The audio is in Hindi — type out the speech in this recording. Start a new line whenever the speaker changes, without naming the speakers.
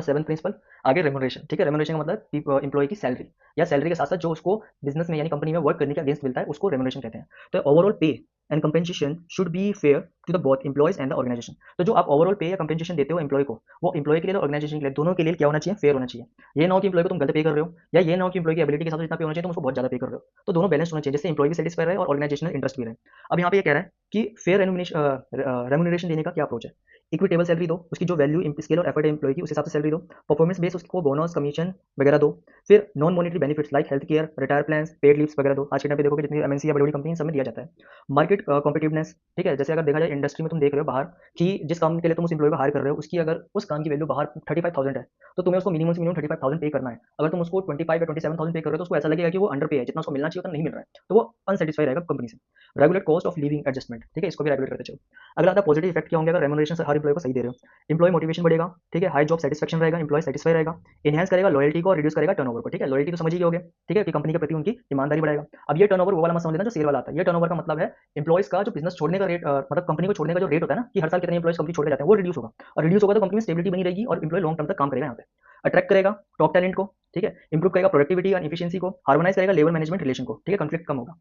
Seven principal. आगे रेम्यूनरेशन, ठीक है। रेम्यूनरेशन का मतलब एम्प्लॉय की सैलरी, या सैलरी के साथ साथ जो उसको बिजनेस में यानी कंपनी में वर्क करने के अगेंस्ट मिलता है उसको रेम्यूनरेशन कहते हैं। तो overall pay and compensation should be fair to the both employees and the organisation. तो जो आप ओवरऑल पे या कंपेंसेशन देते हो एम्प्लॉय को, वो एम्प्लॉय के लिए और ऑर्गेनाइजेशन के लिए दोनों के लिए क्या होना चाहिए, फेयर होना चाहिए। ये ना हो कि एम्प्लॉय को तुम गलत पे कर रहे हो, या ये ना हो कि एम्प्लॉय की एबिलिटी के हिसाब से जितना पे होना चाहिए तुम उसको बहुत ज्यादा पे कर रहे हो। तो दोनों बैलेंस होना चाहिए, जिससे एम्प्लॉय भी सेटिस्फाई रहे और ऑर्गेनाइजेशनल इंटरेस्ट भी रहे। अब यहाँ पे ये कह रहा है कि फेयर रेम्यूनरेशन देने का क्या अप्रोच है। इक्विटेबल सैलरी दो, उसकी जो वैल्यू स्केल और एफर्ट है एम्प्लॉय की उस हिसाब से सैलरी दो। परफॉर्मेंस बेस उसको बोनस कमीशन वगैरह दो। फिर non monetary benefits like health care, retire plan, paid leaves वगैरह दो। आज के टाइम पे देखोगे जितनी एमएनसी या बड़ी बड़ी कंपनी सब में दिया जाता है। मार्केट कॉम्पिटिवनेस, ठीक है। जैसे अगर देखा जाए इंडस्ट्री में तुम देख रहे हो बाहर कि जिस काम के लिए तुम उस एम्प्लॉय को हायर कर रहे हो उसकी अगर उस काम की वैल्यू बाहर 35,000 है, तो तुम्हें उसको मिनिमम से मिनिमम 35,000 पे करना है। अगर तुम उसको 25 या 27,000 पे कर रहे हो तो उसको ऐसा लगेगा कि वो अंडर पे है, जितना उसको मिलना चाहिए उतना नहीं मिल रहा है, तो वो अनसेटिस्फाई रहेगा कंपनी से। Regulate cost of living adjustment, ठीक है, इसको भी रेगुलेट करते चलो। अगला आता है पॉजिटिव इफेक्ट क्या होंगे अगर रेम्यूनरेशन से हर एम्प्लॉय को सही दे रहे हो। एम्प्लॉय मोटिवेशन बढ़ेगा, ठीक है। हाई जॉब सेटिस्फेक्शन रहेगा, एम्प्लॉय सेटिस्फाई रहेगा। इनहेंस करेगा लॉयल्टी को और रिड्यूस करेगा टर्नओवर को, ठीक है। लॉयल्टी तो समझ ही गए होगे, ठीक है, कि कंपनी के प्रति उनकी ईमानदारी बढ़ाएगा। अब ये टर्नओवर वो वाला मत समझ लेना जो शेयर वाला आता है। ये टर्नओवर का मतलब है एम्प्लॉयज का जो बिजनेस छोड़ने का रेट, मतलब कंपनी को छोड़ने का जो रेट होता है ना, कि हर साल कितने एम्प्लॉयज कंपनी छोड़ के जाते हैं, वो रिड्यूस होगा। और रिड्यूस होगा तो कंपनी में स्टेबिलिटी बनी रहेगी और एम्प्लॉय लॉन्ग टर्म तक काम करेगा यहाँ पे। अट्रैक्ट करेगा टॉप टैलेंट को, ठीक है। इंप्रूव करेगा प्रोडक्टिविटी और इफिशियंसी को। हार्मोनाइज करेगा लेबर मैनेजमेंट रिलेशन को, ठीक है, कॉन्फ्लिक्ट कम होगा।